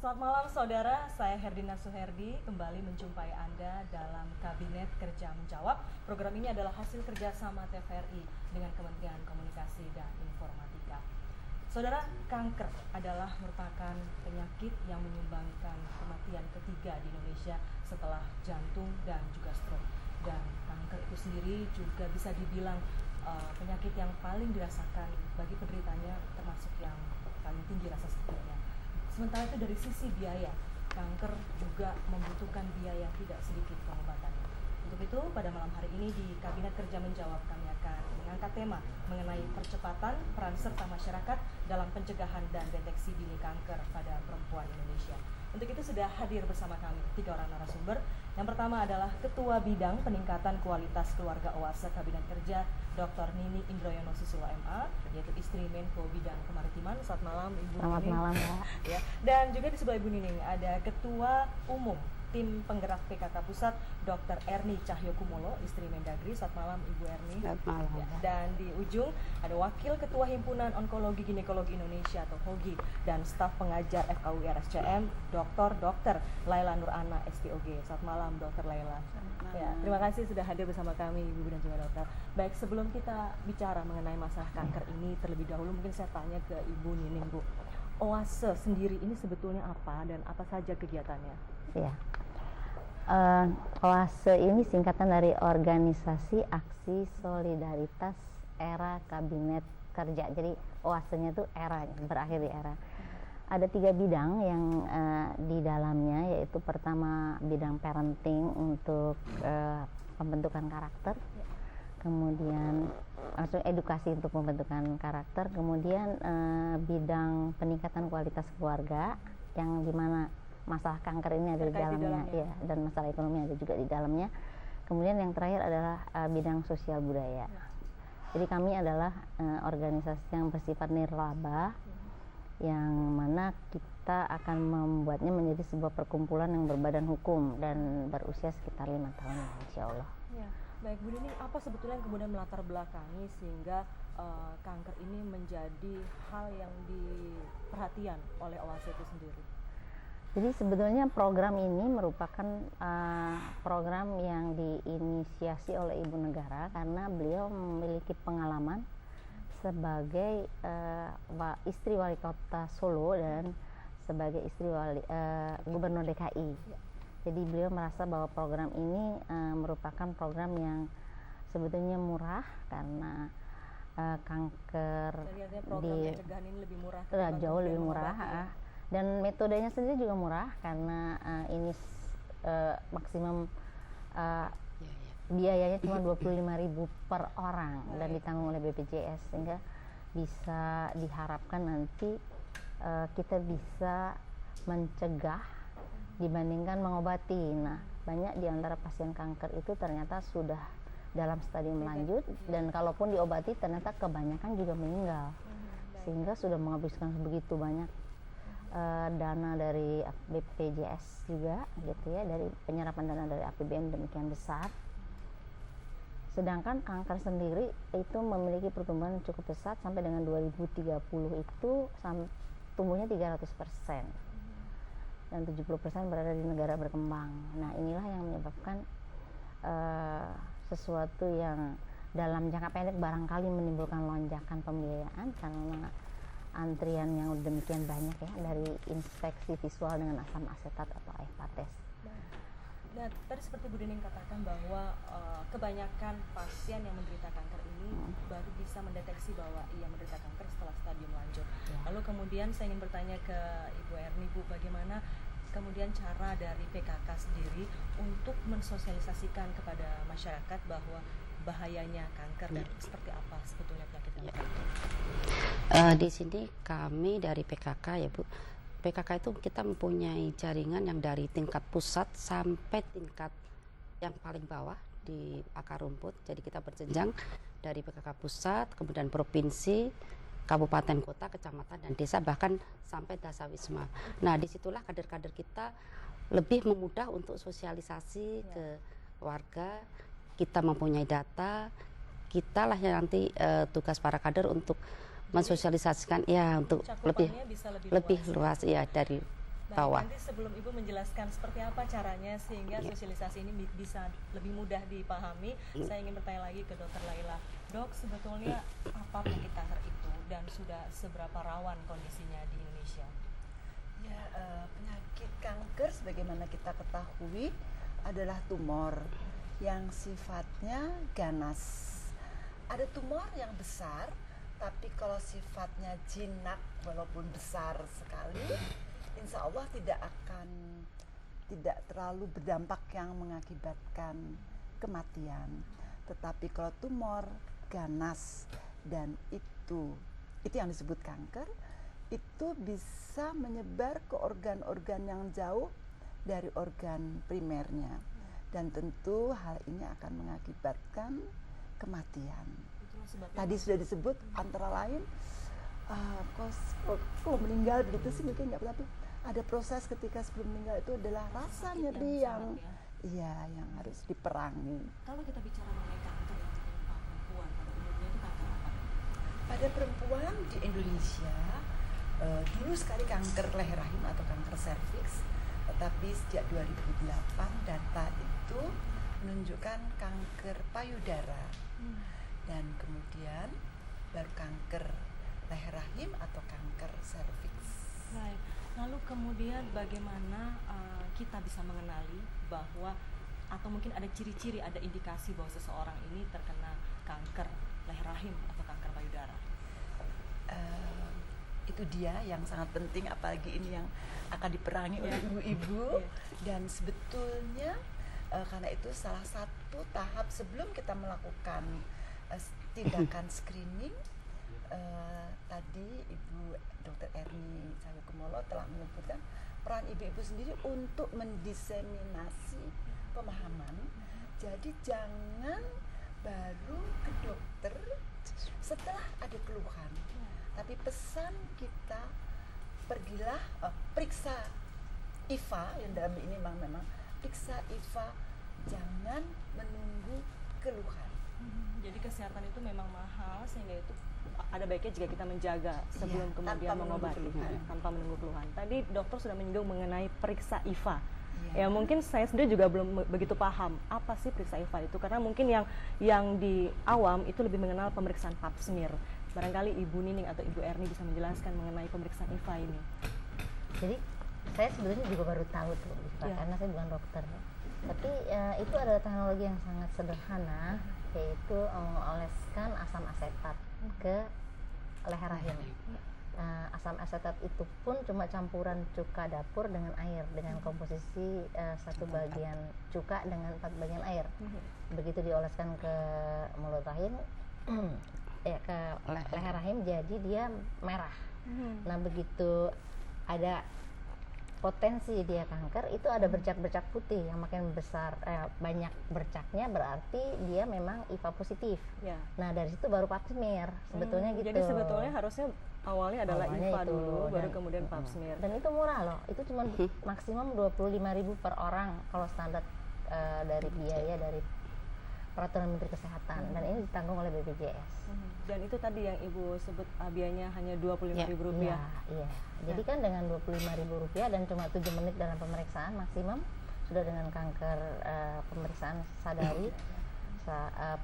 Selamat malam saudara, saya Herdina Suherdi kembali menjumpai Anda dalam Kabinet Kerja Menjawab. Program ini adalah hasil kerjasama TVRI dengan Kementerian Komunikasi dan Informatika. Saudara, kanker adalah merupakan penyakit yang menyumbangkan kematian ketiga di Indonesia setelah jantung dan juga stroke. Dan kanker itu sendiri juga bisa dibilang penyakit yang paling dirasakan bagi penderitanya, termasuk yang paling tinggi rasa sakitnya. Sementara itu dari sisi biaya, kanker juga membutuhkan biaya tidak sedikit pengobatannya. Untuk itu, pada malam hari ini di Kabinet Kerja Menjawab kami akan mengangkat tema mengenai percepatan peran serta masyarakat dalam pencegahan dan deteksi dini kanker pada perempuan Indonesia. Untuk itu sudah hadir bersama kami 3 orang narasumber. Yang pertama adalah Ketua Bidang Peningkatan Kualitas Keluarga OASE Kabinet Kerja, Dr. Nini Indroyono Susilo MA, yaitu istri Menko Bidang Kemaritiman. Selamat malam Ibu Nining. Selamat malam, Mbak. Ya. Dan juga di sebelah Ibu Nining ada Ketua Umum Tim Penggerak PKK Pusat, Dr. Erni Cahyokumolo, istri Mendagri. Selamat malam Ibu Erni. Selamat malam. Ya. Dan di ujung ada Wakil Ketua Himpunan Onkologi Ginekologi Indonesia atau HOGI dan staf pengajar FKUI RSCM, Dr. Laila Nurana SPOG. Selamat malam Dr. Laila. Ya, terima kasih sudah hadir bersama kami Ibu dan juga Dokter. Baik, sebelum kita bicara mengenai masalah kanker ini terlebih dahulu, mungkin saya tanya ke Ibu Nining, Bu. OASE sendiri ini sebetulnya apa dan apa saja kegiatannya? Ya. OASE ini singkatan dari Organisasi Aksi Solidaritas Era Kabinet Kerja. Jadi OASE-nya itu era, berakhir di era. Ada 3 bidang yang di dalamnya, yaitu pertama bidang parenting untuk pembentukan karakter, kemudian langsung edukasi untuk pembentukan karakter, kemudian bidang peningkatan kualitas keluarga yang dimana masalah kanker ini ada di dalamnya, ya, dan masalah ekonomi ada juga di dalamnya. Kemudian yang terakhir adalah bidang sosial budaya. Jadi kami adalah organisasi yang bersifat nirlaba, yang mana kita akan membuatnya menjadi sebuah perkumpulan yang berbadan hukum dan berusia sekitar 5 tahun, insya Allah. Ya, baik Bu Nining, apa sebetulnya yang kemudian melatar belakangi sehingga kanker ini menjadi hal yang diperhatian oleh OASE itu sendiri? Jadi sebetulnya program ini merupakan program yang diinisiasi oleh Ibu Negara karena beliau memiliki pengalaman sebagai istri wali kota Solo dan sebagai istri gubernur DKI. Jadi beliau merasa bahwa program ini merupakan program yang sebetulnya murah karena kanker program pencegahan ini lebih murah, jauh lebih murah, dan metodenya sendiri juga murah karena ini maksimum biayanya cuma 25.000 per orang dan ditanggung oleh BPJS, sehingga bisa diharapkan nanti kita bisa mencegah dibandingkan mengobati. Nah, banyak di antara pasien kanker itu ternyata sudah dalam stadium lanjut, dan kalaupun diobati ternyata kebanyakan juga meninggal, sehingga sudah menghabiskan begitu banyak dana dari BPJS juga, gitu ya, dari penyerapan dana dari APBN demikian besar. Sedangkan kanker sendiri itu memiliki pertumbuhan cukup pesat sampai dengan 2030 itu tumbuhnya 300%, dan 70% berada di negara berkembang. Nah, inilah yang menyebabkan sesuatu yang dalam jangka pendek barangkali menimbulkan lonjakan pembiayaan karena antrian yang demikian banyak, ya, dari inspeksi visual dengan asam asetat atau AFA test. Nah, tadi seperti Bu Nining katakan bahwa kebanyakan pasien yang menderita kanker ini baru bisa mendeteksi bahwa ia menderita kanker setelah stadium lanjut. Ya. Lalu kemudian saya ingin bertanya ke Ibu Erni, Bu, bagaimana kemudian cara dari PKK sendiri untuk mensosialisasikan kepada masyarakat bahwa bahayanya kanker dan seperti apa sebetulnya penyakit kanker? Di sini kami dari PKK, ya Bu, PKK itu kita mempunyai jaringan yang dari tingkat pusat sampai tingkat yang paling bawah di akar rumput. Jadi kita berjenjang dari PKK pusat, kemudian provinsi, kabupaten, kota, kecamatan, dan desa, bahkan sampai dasawisma. Nah, disitulah kader-kader kita lebih memudah untuk sosialisasi ke warga. Kita mempunyai data, kita lah yang nanti tugas para kader untuk mensosialisasikan, ya, untuk lebih luas, ya, dari bawah. Nanti sebelum Ibu menjelaskan seperti apa caranya sehingga sosialisasi ini bisa lebih mudah dipahami, saya ingin bertanya lagi ke Dokter Laila. Dok, sebetulnya apa penyakit kanker itu dan sudah seberapa rawan kondisinya di Indonesia? Ya, penyakit kanker sebagaimana kita ketahui adalah tumor yang sifatnya ganas. Ada tumor yang besar, tapi kalau sifatnya jinak walaupun besar sekali, insya Allah tidak terlalu berdampak yang mengakibatkan kematian. Tetapi kalau tumor ganas dan itu yang disebut kanker, itu bisa menyebar ke organ-organ yang jauh dari organ primernya, dan tentu hal ini akan mengakibatkan kematian. Tadi sudah disebut antara lain kalau meninggal begitu sih mungkin nggak tapi ada proses ketika sebelum meninggal itu adalah rasa nyeri yang yang harus diperangi. Kalau kita bicara mengenai kanker yang menimpa perempuan pada umumnya itu kanker apa? Pada perempuan di Indonesia dulu sekali kanker leher rahim atau kanker serviks, tetapi sejak 2008 data itu menunjukkan kanker payudara dan kemudian baru kanker leher rahim atau kanker serviks. Baik. Lalu kemudian bagaimana kita bisa mengenali bahwa atau mungkin ada ciri-ciri, ada indikasi bahwa seseorang ini terkena kanker leher rahim atau kanker payudara? Itu dia yang sangat penting, apalagi ini yang akan diperangi oleh ibu-ibu. Dan sebetulnya karena itu salah satu tahap sebelum kita melakukan tindakan screening. Tadi Ibu Dr. Erni Cahyokumolo telah menyebutkan peran ibu-ibu sendiri untuk mendiseminasi pemahaman. Jadi jangan baru ke dokter setelah ada keluhan, tapi pesan kita pergilah periksa IFA, yang dalam ini memang periksa IFA, jangan menunggu keluhan. Jadi kesehatan itu memang mahal, sehingga itu ada baiknya jika kita menjaga sebelum kemudian mengobati tanpa menunggu keluhan. Tadi dokter sudah menyinggung mengenai periksa IFA. Ya mungkin saya sendiri juga belum begitu paham apa sih periksa IFA itu, karena mungkin yang di awam itu lebih mengenal pemeriksaan pap smear. Barangkali Ibu Nining atau Ibu Erni bisa menjelaskan mengenai pemeriksaan IFA ini. Jadi saya sebetulnya juga baru tahu tuh IFA, karena saya bukan dokter. Tapi itu adalah teknologi yang sangat sederhana, yaitu mengoleskan asam asetat ke leher rahim. Asam asetat itu pun cuma campuran cuka dapur dengan air, dengan komposisi 1 bagian cuka dengan 4 bagian air. Begitu dioleskan ke mulut rahim, ke leher rahim, jadi dia merah. Nah begitu ada potensi dia kanker, itu ada bercak-bercak putih yang makin besar, banyak bercaknya berarti dia memang IFA positif. Nah dari situ baru pap smear sebetulnya gitu. Jadi sebetulnya harusnya awalnya adalah IFA dulu, baru kemudian pap smear. Dan itu murah loh, itu cuma maksimum 25.000 per orang kalau standar dari biaya dari peraturan Menteri Kesehatan, dan ini ditanggung oleh BPJS. Dan itu tadi yang Ibu sebut biayanya hanya Rp25.000. Iya. Jadi kan dengan Rp25.000 dan cuma 7 menit dalam pemeriksaan maksimum sudah dengan kanker pemeriksaan sadari,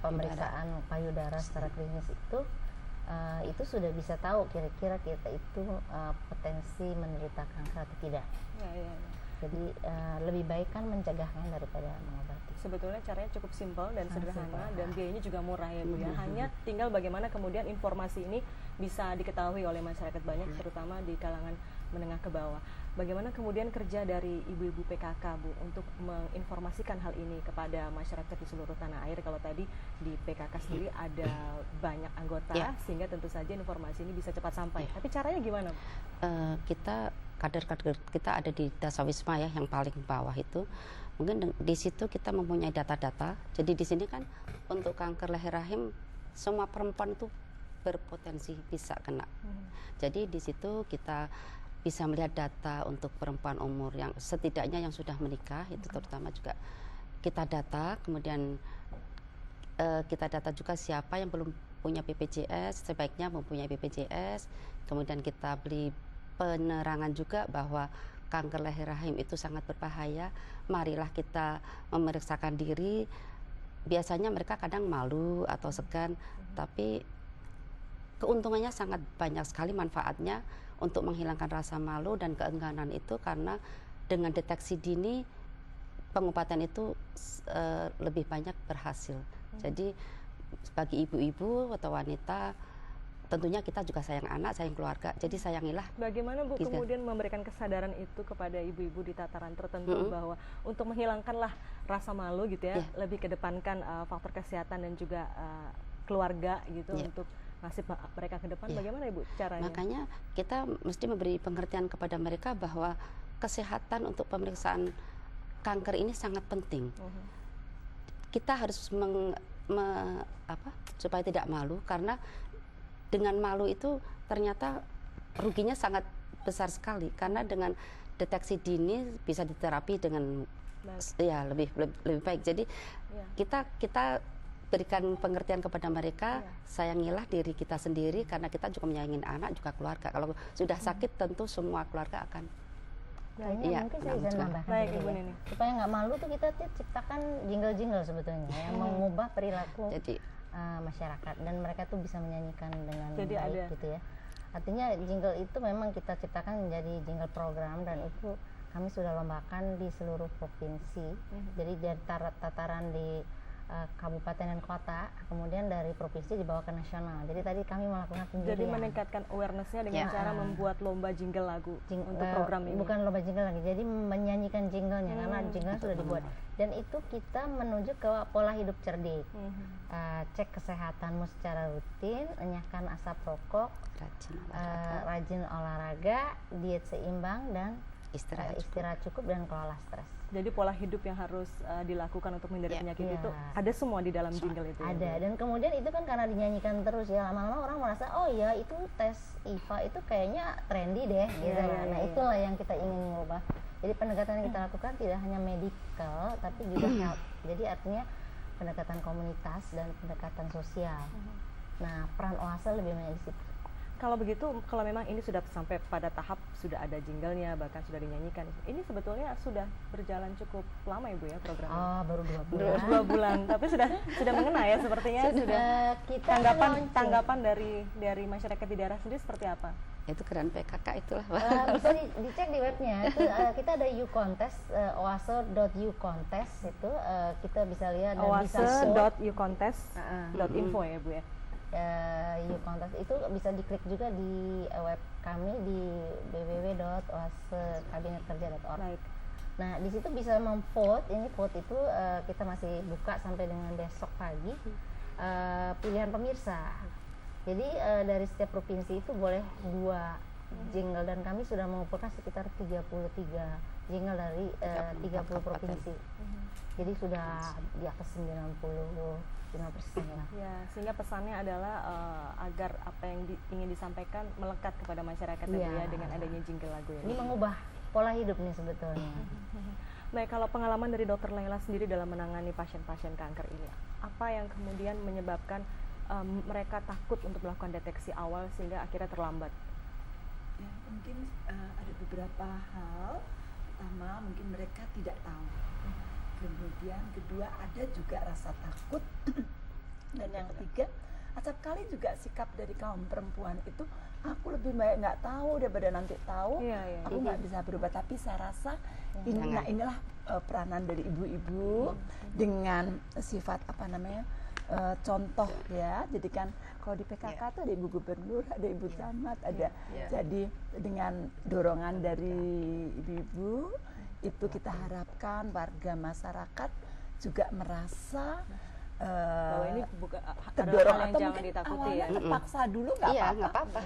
pemeriksaan payudara secara klinis itu sudah bisa tahu kira-kira kita itu potensi menderita kanker atau tidak. Jadi lebih baik kan mencegahnya daripada mengobati. Sebetulnya caranya cukup simpel dan sederhana, dan biayanya juga murah ya Bu ya. Hanya tinggal bagaimana kemudian informasi ini bisa diketahui oleh masyarakat banyak, terutama di kalangan menengah ke bawah. Bagaimana kemudian kerja dari ibu-ibu PKK Bu untuk menginformasikan hal ini kepada masyarakat di seluruh tanah air? Kalau tadi di PKK sendiri ada banyak anggota, sehingga tentu saja informasi ini bisa cepat sampai. Tapi caranya gimana Bu? Kita kader-kader kita ada di Dasawisma ya, yang paling bawah itu. Mungkin di situ kita mempunyai data-data. Jadi di sini kan untuk kanker leher rahim semua perempuan itu berpotensi bisa kena. Jadi di situ kita bisa melihat data untuk perempuan umur yang setidaknya yang sudah menikah, itu terutama juga kita data. Kemudian kita data juga siapa yang belum punya BPJS, sebaiknya mempunyai BPJS. Kemudian kita beli penerangan juga bahwa kanker leher rahim itu sangat berbahaya, marilah kita memeriksakan diri. Biasanya mereka kadang malu atau segan, tapi keuntungannya sangat banyak sekali manfaatnya untuk menghilangkan rasa malu dan keengganan itu, karena dengan deteksi dini pengobatan itu lebih banyak berhasil. Jadi bagi ibu-ibu atau wanita, tentunya kita juga sayang anak, sayang keluarga, jadi sayangilah. Bagaimana Bu kemudian memberikan kesadaran itu kepada ibu-ibu di tataran tertentu bahwa untuk menghilangkanlah rasa malu gitu ya, lebih kedepankan faktor kesehatan dan juga keluarga gitu untuk nasib mereka ke depan. Bagaimana Ibu caranya? Makanya kita mesti memberi pengertian kepada mereka bahwa kesehatan untuk pemeriksaan kanker ini sangat penting. Kita harus supaya tidak malu, karena dengan malu itu ternyata ruginya sangat besar sekali, karena dengan deteksi dini bisa diterapi dengan ya lebih baik. Jadi kita berikan pengertian kepada mereka, sayangilah diri kita sendiri, karena kita juga menyayangi anak juga keluarga. Kalau sudah sakit tentu semua keluarga akan mungkin saya bisa nambahkan supaya nggak malu tuh kita ciptakan jingle-jingle sebetulnya yang mengubah perilaku masyarakat, dan mereka tuh bisa menyanyikan dengan baik gitu ya. Artinya jingle itu memang kita ciptakan menjadi jingle program, dan itu kami sudah lombakan di seluruh provinsi. Jadi dari tataran di kabupaten dan kota, kemudian dari provinsi dibawa ke nasional. Jadi tadi kami melakukan penjurian. Jadi meningkatkan awareness-nya dengan cara membuat lomba jingle lagu untuk program ini. Bukan lomba jingle lagi, jadi menyanyikan jinglenya, karena jingle sudah dibuat. Dan itu kita menuju ke pola hidup cerdik. Cek kesehatanmu secara rutin, enyahkan asap rokok, rajin olahraga, diet seimbang, dan istirahat cukup, dan kelola stres. Jadi pola hidup yang harus dilakukan untuk menghindari penyakit itu ada semua di dalam jingle itu. Ada, dan kemudian itu kan karena dinyanyikan terus ya, lama-lama orang merasa oh ya itu tes IVA itu kayaknya trendy deh gitu. Nah itulah yang kita ingin mengubah. Jadi pendekatan yang kita lakukan tidak hanya medical tapi juga health. Jadi artinya pendekatan komunitas dan pendekatan sosial. Nah peran OASE lebih banyak di situ. Kalau begitu, kalau memang ini sudah sampai pada tahap sudah ada jinglenya, bahkan sudah dinyanyikan, ini sebetulnya sudah berjalan cukup lama Ibu ya program ini? Baru 2 bulan. 2 bulan, tapi sudah mengena ya sepertinya. Sudah. Kita tanggapan dari masyarakat di daerah sendiri seperti apa? Itu keren PKK itulah. Bisa dicek di webnya. Itu, kita ada U-Contest, oase.ucontest itu kita bisa lihat dan bisa oase.ucontest.info ya Bu ya. U-Contest itu bisa diklik juga di web kami di www.oasekabinetkerja.org. Nah di situ bisa memvote. Ini vote itu kita masih buka sampai dengan besok pagi. Pilihan pemirsa. Jadi dari setiap provinsi itu boleh 2 jingle, dan kami sudah mengumpulkan sekitar 33 jingle dari 30 provinsi. Jadi sudah di atas 95% lah. Ya, sehingga pesannya adalah agar apa yang ingin disampaikan melekat kepada masyarakat ya dengan adanya jingle lagu ini. Ini mengubah pola hidup nih sebetulnya. Baik, kalau pengalaman dari Dokter Laila sendiri dalam menangani pasien-pasien kanker ini, apa yang kemudian menyebabkan mereka takut untuk melakukan deteksi awal sehingga akhirnya terlambat? Ya, mungkin ada beberapa hal. Pertama, mungkin mereka tidak tahu. Kemudian kedua, ada juga rasa takut. Dan yang ketiga, acap kali juga sikap dari kaum perempuan itu, aku lebih baik nggak tahu daripada nanti tahu. Aku nggak bisa berubah. Tapi saya rasa inilah peranan dari ibu-ibu dengan sifat contoh ya. Jadi kan kalau di PKK tuh ada ibu gubernur, ada ibu camat, ada. Jadi dengan dorongan dari ibu-ibu itu kita harapkan warga masyarakat juga merasa bahwa ini bukan terdorong, hal yang atau jangan mungkin ditakuti ya. terpaksa dulu nggak apa-apa.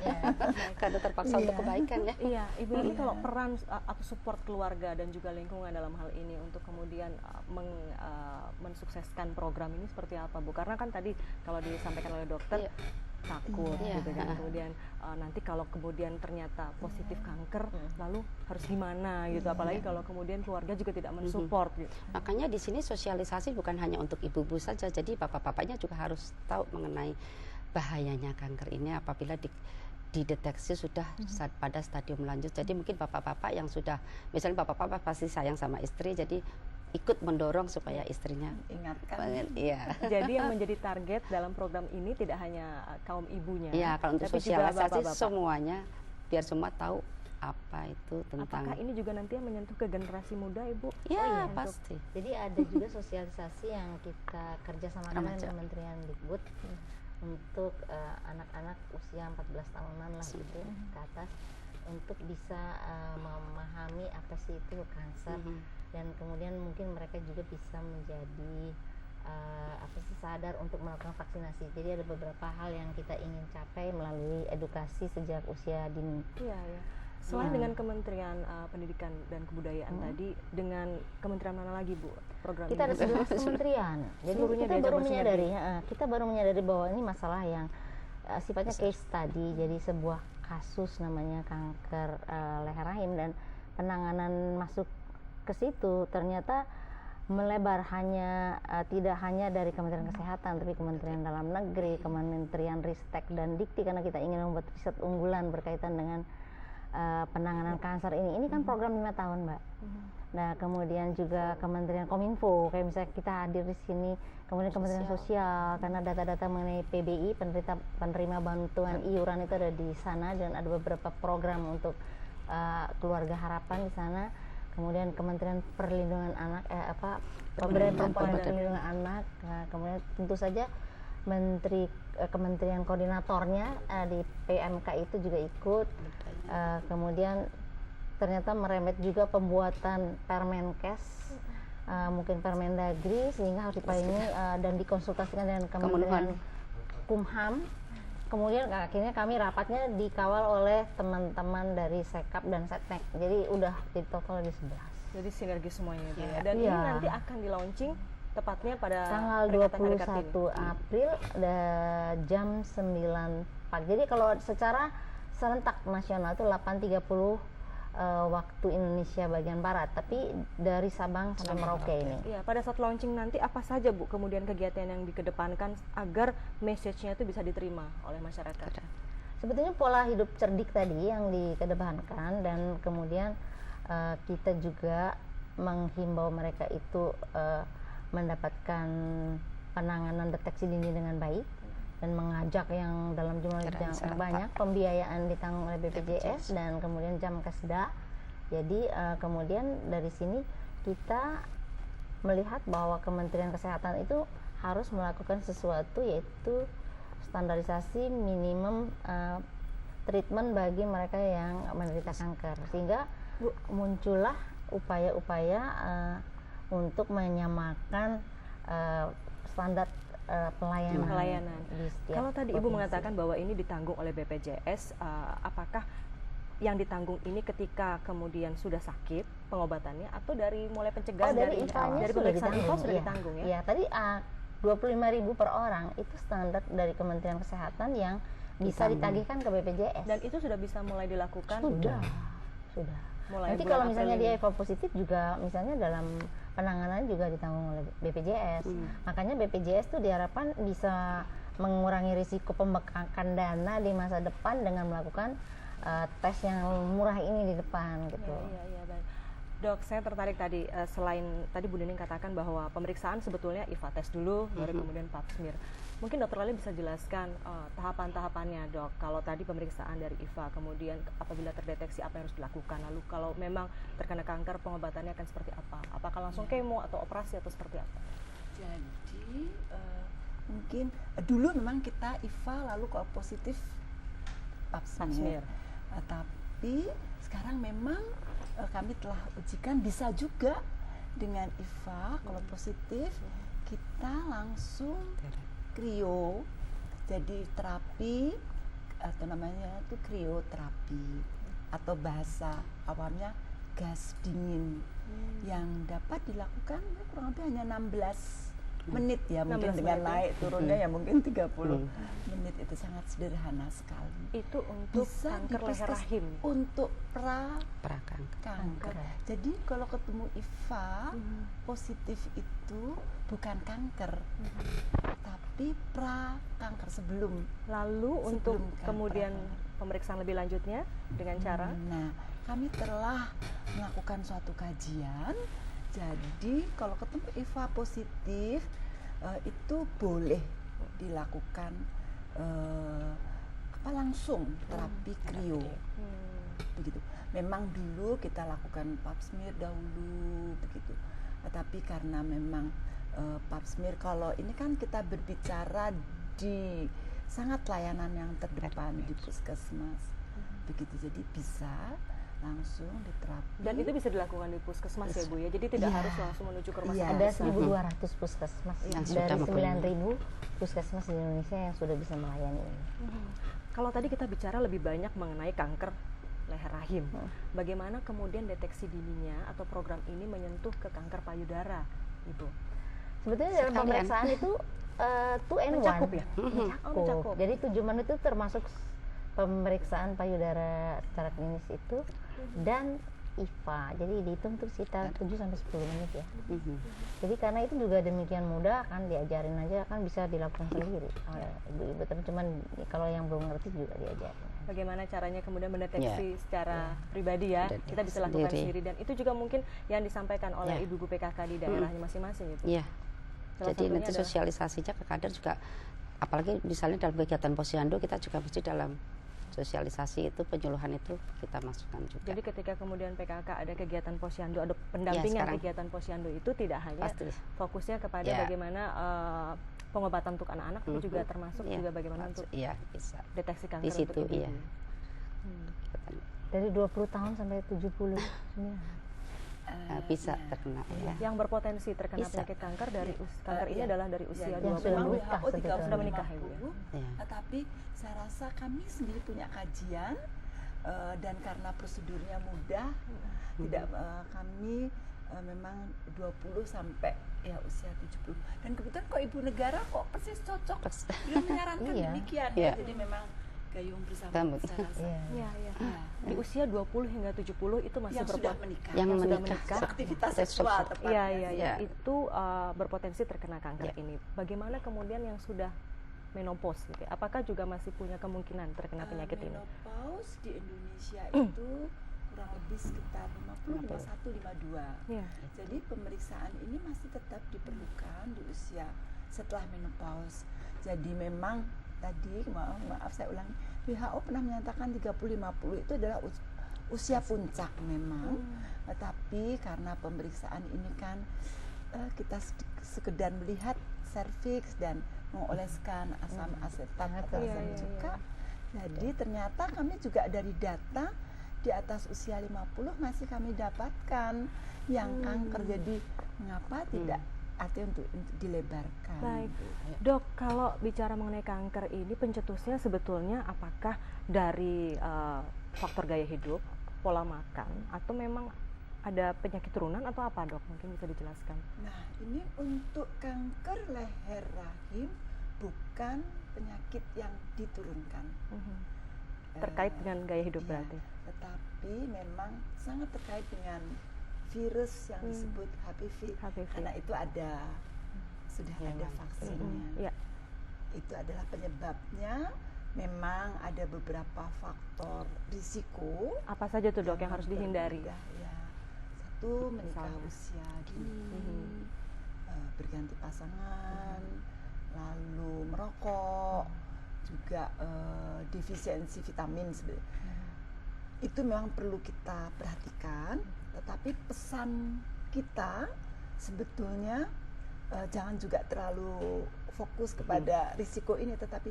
Karena terpaksa untuk kebaikan ya. Iya, Ibu ini kalau peran atau support keluarga dan juga lingkungan dalam hal ini untuk kemudian mensukseskan program ini seperti apa Bu? Karena kan tadi kalau disampaikan oleh dokter takut gitu kan, kemudian nanti kalau kemudian ternyata positif kanker lalu harus gimana gitu, apalagi kalau kemudian keluarga juga tidak mensupport gitu. Makanya di sini sosialisasi bukan hanya untuk ibu-ibu saja, jadi bapak-bapaknya juga harus tahu mengenai bahayanya kanker ini apabila dideteksi sudah pada stadium lanjut. Jadi mungkin bapak-bapak yang sudah, misalnya bapak-bapak pasti sayang sama istri, jadi ikut mendorong supaya istrinya ingatkan. Iya. Jadi yang menjadi target dalam program ini tidak hanya kaum ibunya, Iya, kalau untuk tapi juga sosialisasi bapak-bapak. semuanya biar semua tahu apa itu tentang. Apakah ini juga nanti menyentuh ke generasi muda, Ibu? Ya, Untuk- pasti. Jadi ada juga sosialisasi yang kita kerjasama dengan Remaja. Kementerian Dikbud untuk anak-anak usia 14 tahunan lah gitu ke atas, untuk bisa memahami apa sih itu kanker, dan kemudian mungkin mereka juga bisa menjadi sadar untuk melakukan vaksinasi. Jadi ada beberapa hal yang kita ingin capai melalui edukasi sejak usia dini. Iya, ya. Selain dengan Kementerian Pendidikan dan Kebudayaan tadi, dengan kementerian mana lagi, Bu, program Kita ada ini? 11 kementerian. Jadi Seluruhnya kita diajak baru bersinergi. menyadari, kita baru menyadari bahwa ini masalah yang sifatnya case study. Jadi sebuah kasus namanya kanker leher rahim, dan penanganan masuk ke situ ternyata melebar, tidak hanya dari Kementerian Kesehatan, tapi Kementerian Dalam Negeri, Kementerian Ristek dan Dikti, karena kita ingin membuat riset unggulan berkaitan dengan penanganan kanker ini. Ini kan program 5 tahun, Mbak. Nah, kemudian juga Kementerian Kominfo, kayak misalnya kita hadir di sini, kemudian Kementerian Sosial, karena data-data mengenai PBI, penerima bantuan iuran itu ada di sana, dan ada beberapa program untuk keluarga harapan di sana. Kemudian Kementerian Perlindungan Anak, Pemberdayaan Perempuan dan Perlindungan Anak. Nah, kemudian tentu saja kementerian koordinatornya di PMK itu juga ikut. Kemudian ternyata merembet juga pembuatan Permenkes, mungkin Permendagri, sehingga harus dipayungi dan dikonsultasikan dengan Kementerian Kumham. Kemudian akhirnya kami rapatnya dikawal oleh teman-teman dari Sekap dan Setnek. Jadi udah jadi total di 11. Jadi sinergi semuanya, Bu, ya. Dan Iya. ini nanti akan di launching tepatnya pada Tanggal peringatan Hari Kartini. 21 April jam 9 pagi. Jadi kalau secara serentak nasional itu 8.30 waktu Indonesia bagian barat, tapi dari Sabang sampai Merauke ini. Iya, pada saat launching nanti apa saja, Bu, kemudian kegiatan yang dikedepankan agar message-nya itu bisa diterima oleh masyarakat? Sebetulnya pola hidup cerdik tadi yang dikedepankan, dan kemudian kita juga menghimbau mereka itu mendapatkan penanganan deteksi dini dengan baik, dan mengajak yang dalam jumlah yang banyak, pembiayaan ditanggung oleh BPJS dan kemudian Jamkesda. Jadi kemudian dari sini kita melihat bahwa Kementerian Kesehatan itu harus melakukan sesuatu, yaitu standarisasi minimum treatment bagi mereka yang menderita kanker, sehingga muncullah upaya-upaya untuk menyamakan standar pelayanan di setiap Kalau tadi Ibu provinsi. mengatakan bahwa ini ditanggung oleh BPJS, apakah yang ditanggung ini ketika kemudian sudah sakit pengobatannya, atau dari mulai pencegahan, dari IFA-nya dari sudah pemeriksaan IFA sudah Iya. ditanggung, ya? Iya, tadi 25.000 per orang itu standar dari Kementerian Kesehatan yang bisa ditagihkan ke BPJS. Dan itu sudah bisa mulai dilakukan? sudah. Mulai Nanti bulan kalau April misalnya ini. dia HIV positif juga, misalnya dalam penanganan juga ditanggung oleh BPJS. Makanya BPJS tuh diharapkan bisa mengurangi risiko pembengkakan dana di masa depan dengan melakukan tes yang murah ini di depan gitu. Iya, baik. Dok, saya tertarik tadi, selain tadi Bu Nining katakan bahwa pemeriksaan sebetulnya IFA tes dulu, baru kemudian Pap smear. Mungkin Dokter Lali bisa jelaskan tahapan-tahapannya, Dok. Kalau tadi pemeriksaan dari IFA, kemudian apabila terdeteksi apa yang harus dilakukan, lalu kalau memang terkena kanker pengobatannya akan seperti apa? Apakah langsung kemo atau operasi atau seperti apa? Jadi mungkin dulu memang kita IFA lalu kalau positif Pap smear. Tapi sekarang memang kami telah ujikan bisa juga dengan IFA kalau positif kita langsung krio, jadi terapi atau namanya itu krioterapi atau bahasa awamnya gas dingin yang dapat dilakukan kurang lebih hanya 16 menit ya, mungkin 16 dengan menit ya. naik turunnya ya mungkin 30 menit, itu sangat sederhana sekali. Itu untuk Bisa kanker di leher rahim. untuk pra Prakanker. kanker. Jadi kalau ketemu IFA positif itu bukan kanker, tapi pra kanker sebelum. Lalu untuk Sebelum kemudian kanker. pemeriksaan lebih lanjutnya dengan cara Nah, kami telah melakukan suatu kajian. Jadi kalau ketemu IFA positif itu boleh dilakukan langsung terapi krio. Begitu. Memang dulu kita lakukan pap smear dahulu begitu. Tapi karena memang pap smear, kalau ini kan kita berbicara di sangat layanan yang terdepan di puskesmas. Begitu, jadi bisa langsung diterapi. dan itu bisa dilakukan di puskesmas ya Bu ya. Jadi tidak Iya. harus langsung menuju ke rumah Iya. sakit. Ada 1.200 puskesmas Yang dari sudah mempunyai. 9.000 puskesmas di Indonesia yang sudah bisa melayani ini. Kalau tadi kita bicara lebih banyak mengenai kanker leher rahim, bagaimana kemudian deteksi dininya atau program ini menyentuh ke kanker payudara, Ibu? Sebetulnya dalam Sekalian. pemeriksaan itu two and one. Mencakup ya? Mencakup. Oh, mencakup. Jadi 7 menit itu termasuk pemeriksaan payudara secara klinis itu dan IFA. Jadi dihitung tuh sekitar 7 sampai 10 menit ya. Jadi karena itu juga demikian mudah, kan diajarin aja, kan bisa dilakukan sendiri oleh ibu-ibu. Tapi cuman kalau yang belum ngerti juga diajarin. Bagaimana caranya kemudian mendeteksi Ya. secara pribadi ya, Deteksi kita bisa lakukan sendiri. sendiri, dan itu juga mungkin yang disampaikan oleh Ya. ibu-ibu PKK di daerahnya masing-masing itu. Iya. Salah Jadi satunya nanti adalah- sosialisasinya ke kader juga, apalagi misalnya dalam kegiatan posyandu kita juga mesti dalam sosialisasi itu, penyuluhan itu kita masukkan juga. Jadi ketika kemudian PKK ada kegiatan posyandu, ada pendampingan sekarang. kegiatan posyandu, itu tidak hanya Pasti. fokusnya kepada Ya. bagaimana pengobatan untuk anak-anak, tapi juga termasuk Iya, juga bagaimana untuk iya bisa. deteksi kanker Di situ, untuk ibu-ibu. iya. Dari 20 tahun sampai 79. Bisa terkena ya. Yang berpotensi terkena Bisa. penyakit kanker dari kanker ini Iya. adalah dari usia Yang 20. sudah Memang menikah WHO sebetulnya. Sudah menikah, Ibu, ya? 50, Iya. Tapi saya rasa kami sendiri punya kajian dan karena prosedurnya mudah, tidak kami memang 20 sampai ya usia 70. Dan kebetulan kok Ibu Negara kok persis cocok. Beliau menyarankan Iya. demikian Iya. ya. Jadi memang gayung bersama Kamu. saya rasa. Iya. Iya, iya. Iya. Di usia 20 hingga 70 itu masih Yang sudah menikah. Yang sudah menikah. menikah. Aktivitas Aktivitas seksual seksual. tepatnya. Iya, iya, iya. Iya. Itu berpotensi terkena kanker Iya. ini. Bagaimana kemudian yang sudah menopause gitu ya? Apakah juga masih punya kemungkinan terkena penyakit ini? Menopause di Indonesia itu kurang lebih sekitar 50, 51, 52. Iya. Jadi pemeriksaan ini masih tetap diperlukan di usia setelah menopause. Jadi memang tadi maaf saya ulangi, WHO pernah menyatakan 30-50 itu adalah usia puncak memang. Tetapi karena pemeriksaan ini kan kita sekedar melihat serviks dan mengoleskan asam asetat atau Iya, asam iya, cuka. Jadi ternyata kami juga dari data di atas usia 50 masih kami dapatkan yang kanker. Jadi mengapa tidak artinya untuk dilebarkan. Baik, Dok, kalau bicara mengenai kanker ini pencetusnya sebetulnya apakah dari faktor gaya hidup, pola makan, atau memang ada penyakit turunan atau apa, Dok? Mungkin bisa dijelaskan. Nah, ini untuk kanker leher rahim bukan penyakit yang diturunkan. Terkait dengan gaya hidup Iya, berarti. tetapi memang sangat terkait dengan virus yang disebut HPV. Karena itu sudah ada vaksinnya. Iya. Itu adalah penyebabnya. Memang ada beberapa faktor risiko. Apa saja tuh, Dok, yang harus dihindari? Ya. Satu, menikah Misalnya. usia dini, berganti pasangan, lalu merokok, juga defisiensi vitamin sebenarnya. Itu memang perlu kita perhatikan. Tetapi pesan kita sebetulnya jangan juga terlalu fokus kepada risiko ini, tetapi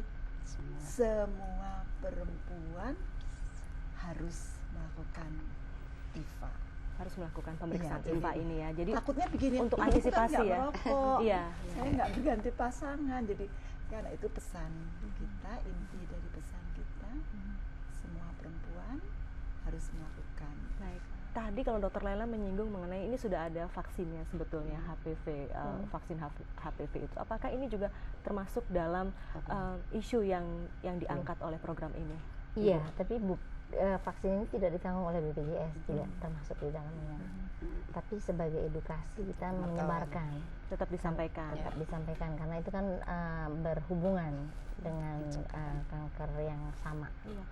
semua perempuan harus melakukan IFA. Harus melakukan pemeriksaan Iya, IFA jadi ini ya. Jadi takutnya begini, untuk "Ih, antisipasi aku kan nggak ya." merokok, Iya, saya nggak berganti pasangan. Jadi karena itu pesan kita, inti dari pesan kita, semua perempuan harus melakukan. baik. tadi kalau Dokter Laila menyinggung mengenai ini sudah ada vaksinnya sebetulnya HPV, vaksin HPV itu. Apakah ini juga termasuk dalam isu yang diangkat oleh program ini? Iya, tapi vaksin ini tidak ditanggung oleh BPJS, tidak termasuk di dalamnya. Tapi sebagai edukasi kita menyebarkan, tetap disampaikan. Tetap disampaikan karena itu kan berhubungan dengan kanker yang sama. Iya.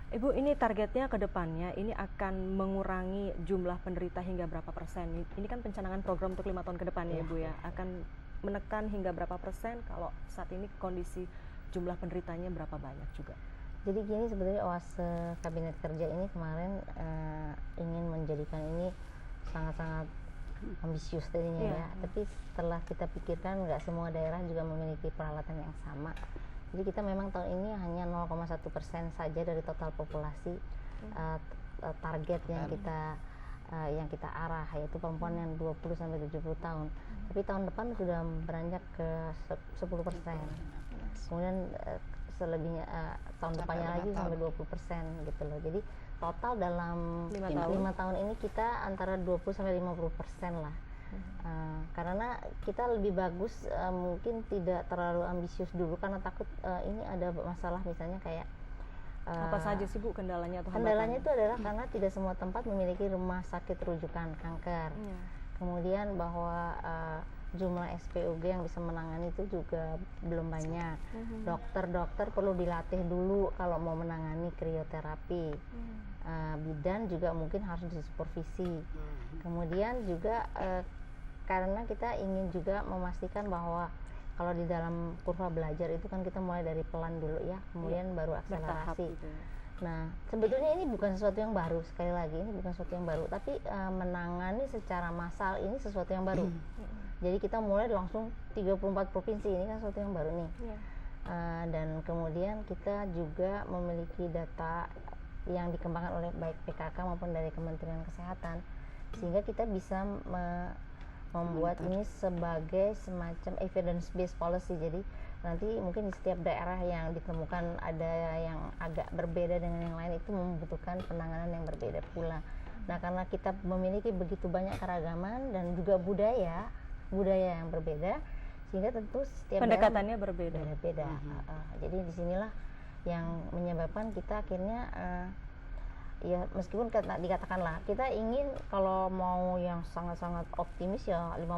Ibu, ini targetnya ke depannya ini akan mengurangi jumlah penderita hingga berapa persen? Ini kan pencanangan program untuk 5 tahun ke depan ya, Ibu ya. Akan menekan hingga berapa persen kalau saat ini kondisi jumlah penderitanya berapa banyak juga? Jadi gini, sebenarnya oase kabinet kerja ini kemarin ingin menjadikan ini sangat-sangat ambisius tadinya ya. Tapi setelah kita pikirkan nggak semua daerah juga memiliki peralatan yang sama. Jadi kita memang tahun ini hanya 0,1% saja dari total populasi target yang kita arah, yaitu perempuan yang 20 sampai 70 tahun. Tapi tahun depan sudah beranjak ke 10%. Kemudian selebihnya tahun depannya lagi sampai 20% gitu loh. Jadi total dalam 5 tahun ini kita antara 20 sampai 50% lah. Karena kita lebih bagus mungkin tidak terlalu ambisius dulu karena takut ini ada masalah, misalnya kayak apa saja sih Bu kendalanya atau kendalanya itu adalah karena tidak semua tempat memiliki rumah sakit rujukan kanker. Kemudian bahwa jumlah SPOG yang bisa menangani itu juga belum banyak. Dokter perlu dilatih dulu kalau mau menangani krioterapi. Bidan juga mungkin harus disupervisi. Kemudian juga karena kita ingin juga memastikan bahwa kalau di dalam kurva belajar itu kan kita mulai dari pelan dulu ya, kemudian baru akselerasi. Nah, sebetulnya ini bukan sesuatu yang baru, sekali lagi ini bukan sesuatu yang baru, tapi menangani secara massal ini sesuatu yang baru. Jadi kita mulai langsung 34 provinsi, ini kan sesuatu yang baru nih. Dan kemudian kita juga memiliki data yang dikembangkan oleh baik PKK maupun dari Kementerian Kesehatan, sehingga kita bisa membuat ini sebagai semacam evidence based policy. Jadi nanti mungkin di setiap daerah yang ditemukan ada yang agak berbeda dengan yang lain, itu membutuhkan penanganan yang berbeda pula. Nah, karena kita memiliki begitu banyak keragaman dan juga budaya yang berbeda, sehingga tentu setiap pendekatannya berbeda. Jadi disinilah yang menyebabkan kita akhirnya ya meskipun dikatakanlah kita ingin kalau mau yang sangat-sangat optimis ya 50%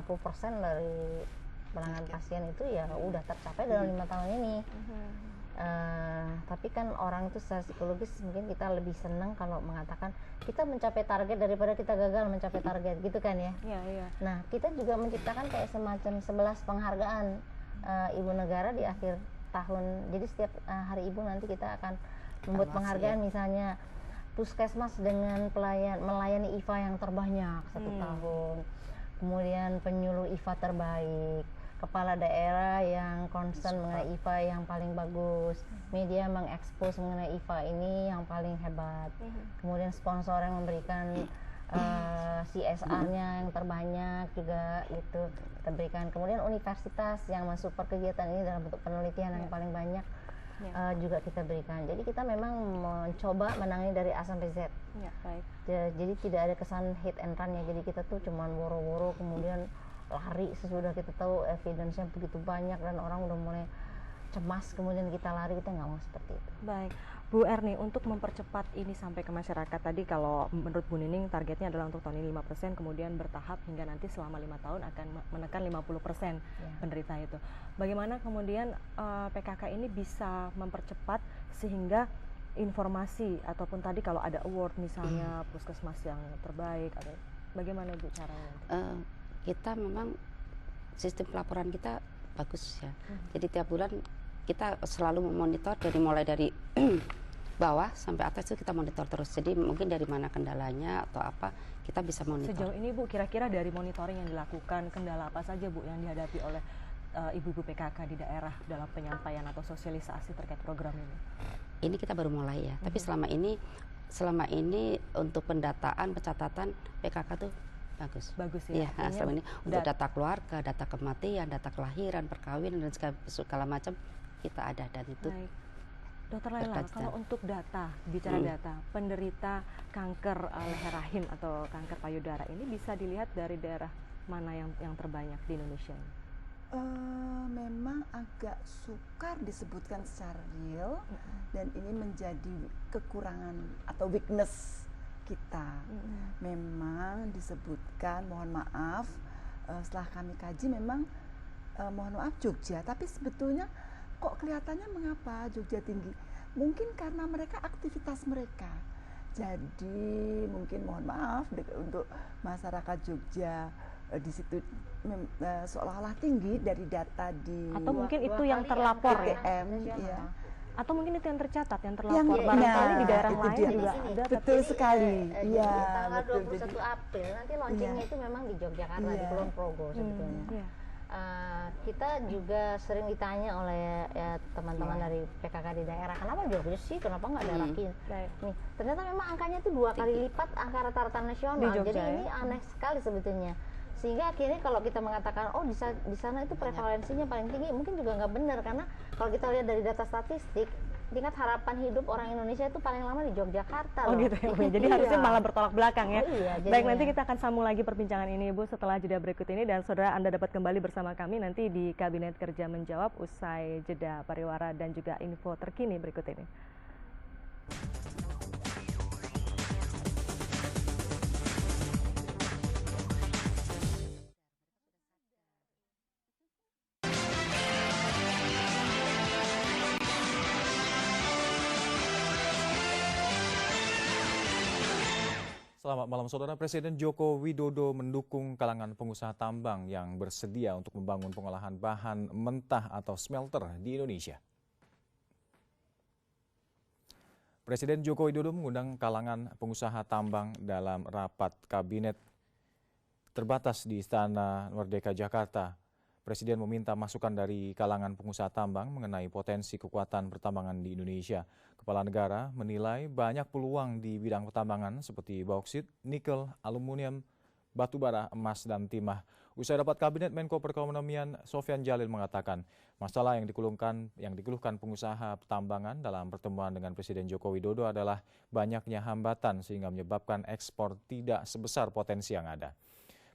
dari penanganan pasien itu ya udah tercapai dalam 5 tahun ini. Tapi kan orang itu secara psikologis mungkin kita lebih senang kalau mengatakan kita mencapai target daripada kita gagal mencapai target, gitu kan ya. Nah, kita juga menciptakan kayak semacam 11 penghargaan Ibu Negara di akhir tahun. Jadi setiap hari Ibu nanti kita akan membuat penghargaan, misalnya puskesmas dengan melayani IVA yang terbanyak 1 tahun, kemudian penyuluh IVA terbaik, kepala daerah yang concern mengenai IVA yang paling bagus, media mengekspos mengenai IVA ini yang paling hebat, kemudian sponsor yang memberikan CSR-nya yang terbanyak juga itu kita berikan, kemudian universitas yang mensupport kegiatan ini dalam bentuk penelitian yang paling banyak juga kita berikan. Jadi kita memang mencoba menangani dari A sampai Z. Jadi tidak ada kesan hit and run ya. Jadi kita tuh cuman woro-woro kemudian lari sesudah kita tahu evidence-nya begitu banyak dan orang udah mulai cemas kemudian kita lari, kita nggak mau seperti itu. Baik, Bu Erni, untuk mempercepat ini sampai ke masyarakat, tadi kalau menurut Bu Nining targetnya adalah untuk tahun ini 5%, kemudian bertahap hingga nanti selama 5 tahun akan menekan 50% penderita itu. Bagaimana kemudian PKK ini bisa mempercepat sehingga informasi ataupun tadi kalau ada award misalnya puskesmas yang terbaik, atau bagaimana Bu caranya? Kita memang sistem pelaporan kita bagus ya. Jadi tiap bulan kita selalu memonitor mulai dari bawah sampai atas itu kita monitor terus. Jadi mungkin dari mana kendalanya atau apa kita bisa monitor. Sejauh ini Bu, kira-kira dari monitoring yang dilakukan, kendala apa saja Bu yang dihadapi oleh ibu-ibu PKK di daerah dalam penyampaian atau sosialisasi terkait program ini? Ini kita baru mulai ya. Tapi selama ini untuk pendataan, pencatatan PKK tuh bagus ya. Selama ini untuk data keluarga, data kematian, data kelahiran, perkawinan dan segala macam kita ada, dan itu Dokter Laila, berkelanjutan. kalau untuk data, bicara data, penderita kanker leher rahim atau kanker payudara ini bisa dilihat dari daerah mana yang terbanyak di Indonesia ini? Memang agak sukar disebutkan secara real, dan ini menjadi kekurangan atau weakness kita. Memang disebutkan, mohon maaf, setelah kami kaji memang mohon maaf Jogja, tapi sebetulnya kok kelihatannya mengapa Jogja tinggi? Mungkin karena mereka aktivitas mereka. Jadi mungkin mohon maaf untuk masyarakat Jogja di situ seolah-olah tinggi dari data di Atau mungkin itu yang terlapor ya? PTM, ya. Atau mungkin itu yang tercatat, yang terlapor. Yang- Barangkali di daerah itu lain dia. juga Di sini. ada. Betul sekali. Iya, Tanggal betul. 21 April nanti launchingnya itu memang di Yogyakarta, di Iya. Kulon Progo sebetulnya. Iya. Kita juga sering ditanya oleh teman-teman dari PKK di daerah, kenapa Jogja sih, kenapa nggak daerah kita? Baik. Nih, ternyata memang angkanya itu 2 kali lipat angka rata-rata nasional. Di Jogja, Jadi ya? ini aneh sekali sebetulnya. Sehingga akhirnya kalau kita mengatakan di sana itu prevalensinya paling tinggi, mungkin juga nggak benar, karena kalau kita lihat dari data statistik, tingkat harapan hidup orang Indonesia itu paling lama di Yogyakarta Oh loh. gitu ya Bu. Jadi Iya. harusnya malah bertolak belakang ya. Oh iya, Baik, jadinya. nanti kita akan sambung lagi perbincangan ini Bu setelah jeda berikut ini, dan saudara Anda dapat kembali bersama kami nanti di Kabinet Kerja Menjawab usai jeda pariwara dan juga info terkini berikut ini. Selamat malam saudara. Presiden Joko Widodo mendukung kalangan pengusaha tambang yang bersedia untuk membangun pengolahan bahan mentah atau smelter di Indonesia. Presiden Joko Widodo mengundang kalangan pengusaha tambang dalam rapat kabinet terbatas di Istana Merdeka Jakarta. Presiden meminta masukan dari kalangan pengusaha tambang mengenai potensi kekuatan pertambangan di Indonesia. Kepala negara menilai banyak peluang di bidang pertambangan seperti bauksit, nikel, aluminium, batu bara, emas, dan timah. Usai rapat kabinet, Menko Perekonomian Sofyan Djalil mengatakan masalah yang dikeluhkan pengusaha pertambangan dalam pertemuan dengan Presiden Joko Widodo adalah banyaknya hambatan sehingga menyebabkan ekspor tidak sebesar potensi yang ada.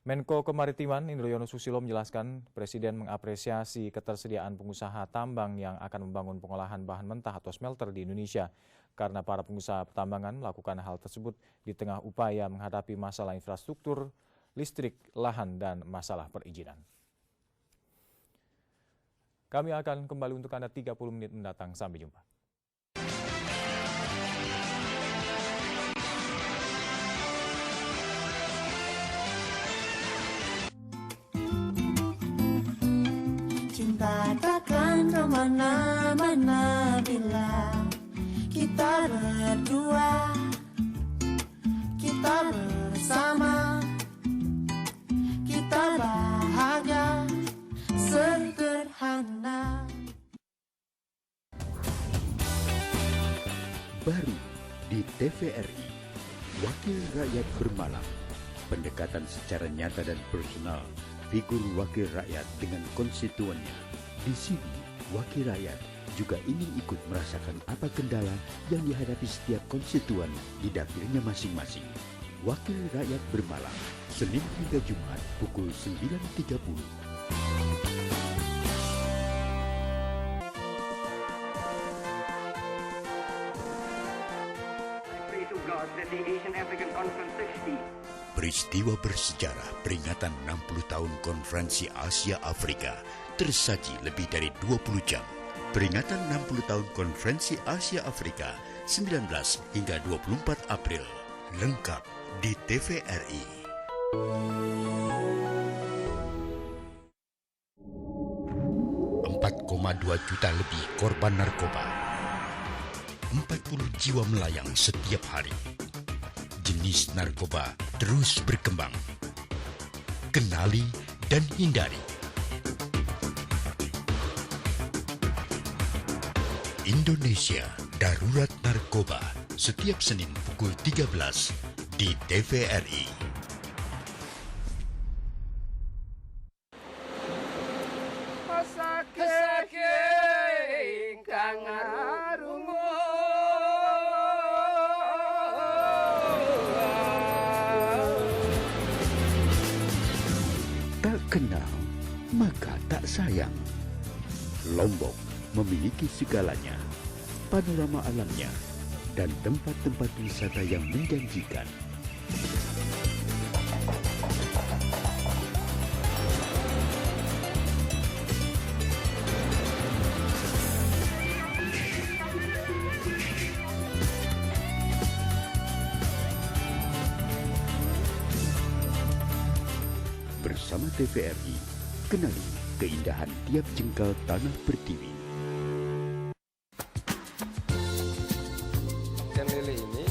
Menko Kemaritiman Indroyono Susilo menjelaskan Presiden mengapresiasi ketersediaan pengusaha tambang yang akan membangun pengolahan bahan mentah atau smelter di Indonesia karena para pengusaha pertambangan melakukan hal tersebut di tengah upaya menghadapi masalah infrastruktur, listrik, lahan, dan masalah perizinan. Kami akan kembali untuk Anda 30 menit mendatang. Sampai jumpa. Cinta takkan kemana-mana bila kita berdua, kita bersama, kita bahagia, sederhana. Baru di TVRI, Wakil Rakyat Bermalam. Pendekatan secara nyata dan personal figur wakil rakyat dengan konstituennya. Di sini, wakil rakyat juga ingin ikut merasakan apa kendala yang dihadapi setiap konstituen di dapilnya masing-masing. Wakil Rakyat Bermalam, Senin hingga Jumat pukul 9.30. Peristiwa bersejarah peringatan 60 tahun Konferensi Asia Afrika tersaji lebih dari 20 jam. Peringatan 60 tahun Konferensi Asia Afrika 19 hingga 24 April. Lengkap di TVRI. .2 juta lebih korban narkoba. 40 jiwa melayang setiap hari. Jenis narkoba terus berkembang. Kenali dan hindari. Indonesia Darurat Narkoba setiap Senin pukul 13 di TVRI. Pasake ingkang arungu Tak kenal, maka tak sayang. Lombok memiliki segalanya, panorama alamnya, dan tempat-tempat wisata yang menjanjikan. Bersama TVRI, kenali keindahan tiap jengkal tanah pertiwi. Ikan lele ini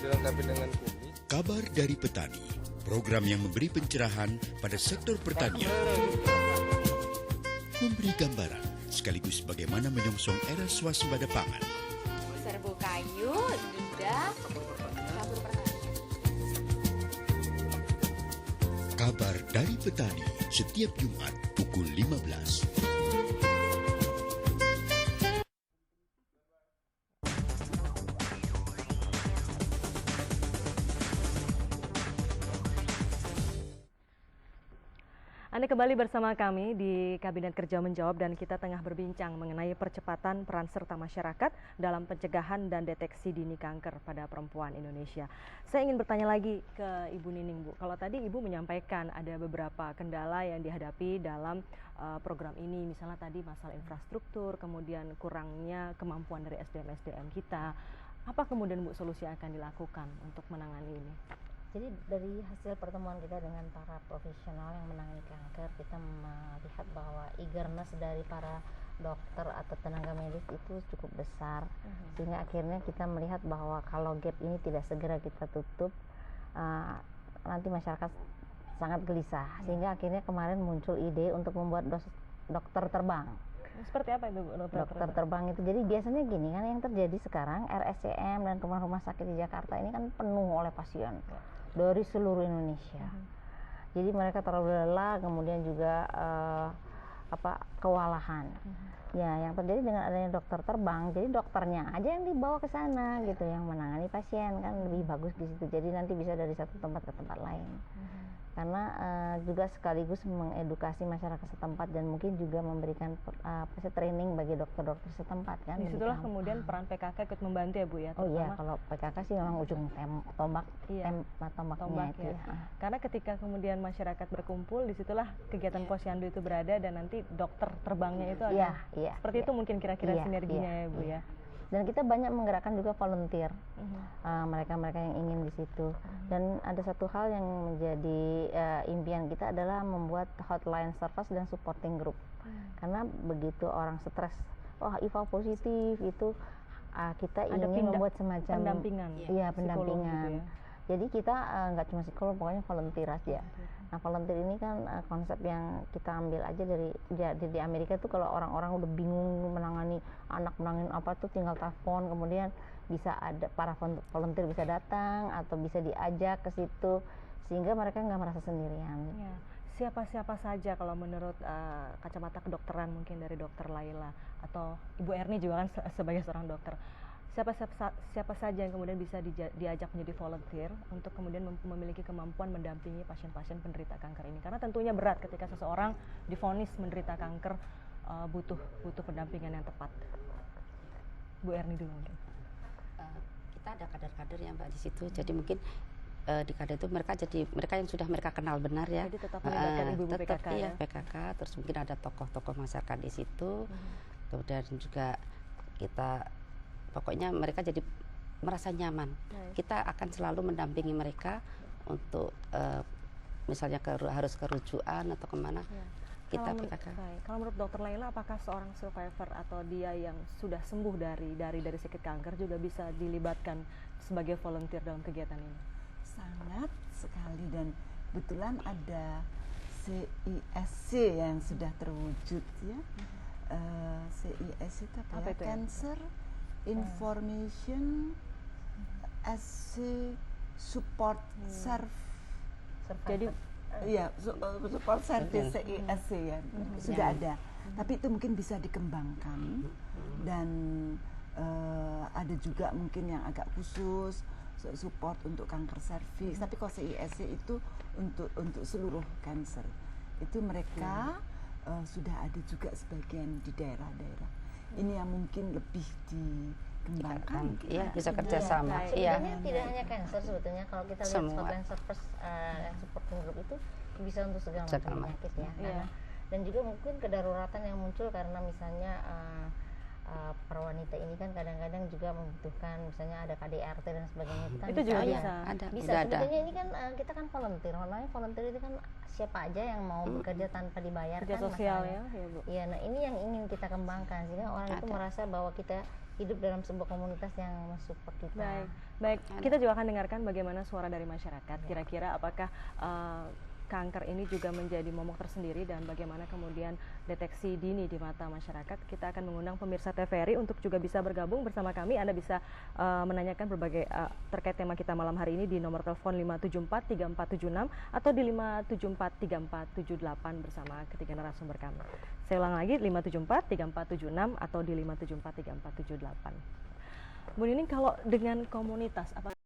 dilengkapi dengan kumis. Kabar dari Petani, program yang memberi pencerahan pada sektor pertanian. Memberi gambaran sekaligus bagaimana menyongsong era swasembada pangan. Serbu kayu, lidah, campur pertanian. Kabar dari Petani setiap Jumat pukul 15. Anda kembali bersama kami di Kabinet Kerja Menjawab dan kita tengah berbincang mengenai percepatan peran serta masyarakat dalam pencegahan dan deteksi dini kanker pada perempuan Indonesia. Saya ingin bertanya lagi ke Ibu Nining, Bu. Kalau tadi Ibu menyampaikan ada beberapa kendala yang dihadapi dalam program ini, misalnya tadi masalah infrastruktur, kemudian kurangnya kemampuan dari SDM-SDM kita. Apa kemudian Bu solusi yang akan dilakukan untuk menangani ini? Jadi dari hasil pertemuan kita dengan para profesional yang menangani kanker, kita melihat bahwa eagerness dari para dokter atau tenaga medis itu cukup besar, sehingga akhirnya kita melihat bahwa kalau gap ini tidak segera kita tutup, nanti masyarakat sangat gelisah, sehingga akhirnya kemarin muncul ide untuk membuat dokter terbang. Seperti apa itu, Bu? Dokter terbang itu, jadi biasanya gini kan yang terjadi sekarang, RSCM dan rumah sakit di Jakarta ini kan penuh oleh pasien dari seluruh Indonesia. Jadi mereka terlalu lelah, kemudian juga kewalahan. Ya, yang terjadi dengan adanya dokter terbang, jadi dokternya aja yang dibawa ke sana gitu, yang menangani pasien kan lebih bagus di situ. Jadi nanti bisa dari satu tempat ke tempat lain. Karena juga sekaligus mengedukasi masyarakat setempat dan mungkin juga memberikan training bagi dokter-dokter setempat kan. Disitulah kemudian peran PKK ikut membantu ya, Bu ya. Oh iya, kalau PKK sih memang ujung tombaknya itu. Ya. Karena ketika kemudian masyarakat berkumpul, disitulah kegiatan posyandu itu berada dan nanti dokter terbangnya itu ada. Seperti itu mungkin kira-kira sinerginya ya, Bu ya. Dan kita banyak menggerakkan juga volunteer, mereka-mereka yang ingin di situ. Dan ada satu hal yang menjadi impian kita adalah membuat hotline service dan supporting group. Karena begitu orang stres, IVA positif itu, kita ingin membuat semacam pendampingan. Iya, pendampingan. Gitu ya. Jadi kita nggak cuma psikolog, pokoknya volunteer aja. Nah, volunteer ini kan konsep yang kita ambil aja di Amerika tuh, kalau orang-orang udah bingung menangani apa tuh tinggal telepon, kemudian bisa ada para volunteer bisa datang atau bisa diajak ke situ sehingga mereka nggak merasa sendirian. Ya. Siapa-siapa saja kalau menurut kacamata kedokteran, mungkin dari Dokter Laila atau Ibu Erni juga kan sebagai seorang dokter, siapa saja yang kemudian bisa diajak menjadi volunteer untuk kemudian memiliki kemampuan mendampingi pasien-pasien penderita kanker ini, karena tentunya berat ketika seseorang divonis menderita kanker, butuh pendampingan yang tepat. Bu Erni dulu mungkin. Kita ada kader-kader yang Mbak di situ, jadi mungkin di kader itu mereka yang sudah mereka kenal benar ya. Jadi tetap melibatkan ibu-ibu tetap, PKK ya. PKK, terus mungkin ada tokoh-tokoh masyarakat di situ, kemudian juga kita pokoknya mereka jadi merasa nyaman. Kita akan selalu mendampingi mereka untuk misalnya harus kerujukan atau kemana. Kita PKK. Kalau menurut Dokter Laila, apakah seorang survivor atau dia yang sudah sembuh dari sakit kanker juga bisa dilibatkan sebagai volunteer dalam kegiatan ini? Sangat sekali, dan kebetulan ada CISC yang sudah terwujud ya. CISC itu apa ya? Cancer Information as support Jadi ya, support service CISC ya, sudah ada. Tapi itu mungkin bisa dikembangkan, dan ada juga mungkin yang agak khusus support untuk kanker serviks. Tapi kalau CISC itu untuk seluruh kanker. itu mereka sudah ada juga sebagian di daerah-daerah. Ini yang mungkin lebih dikembangkan. Iya, bisa kerjasama. Iya. Sebenarnya tidak hanya cancer sebetulnya, kalau kita lihat Semua. Scotland Surface yang supporting group itu bisa untuk segala macam Segala penyakit ya. Iya. Dan juga mungkin kedaruratan yang muncul karena misalnya para wanita ini kan kadang-kadang juga membutuhkan misalnya ada KDRT dan sebagainya Itu juga ya. bisa. Ada, Bisa udah ada. sebetulnya ini kan kita kan volunteer. Namanya volunteer itu kan siapa aja yang mau bekerja tanpa dibayar Kerja kan sosial masalahnya. ya Bu. Iya, nah ini yang ingin kita kembangkan sehingga orang itu Ada. merasa bahwa kita hidup dalam sebuah komunitas yang mensupport kita. Baik. Kita juga akan dengarkan bagaimana suara dari masyarakat. Kira-kira apakah kanker ini juga menjadi momok tersendiri dan bagaimana kemudian deteksi dini di mata masyarakat. Kita akan mengundang pemirsa TVRI untuk juga bisa bergabung bersama kami. Anda bisa menanyakan berbagai terkait tema kita malam hari ini di nomor telepon 5743476 atau di 5743478 bersama ketiga narasumber kami. Saya ulang lagi 5743476 atau di 5743478. Bu Nining, kalau dengan komunitas apa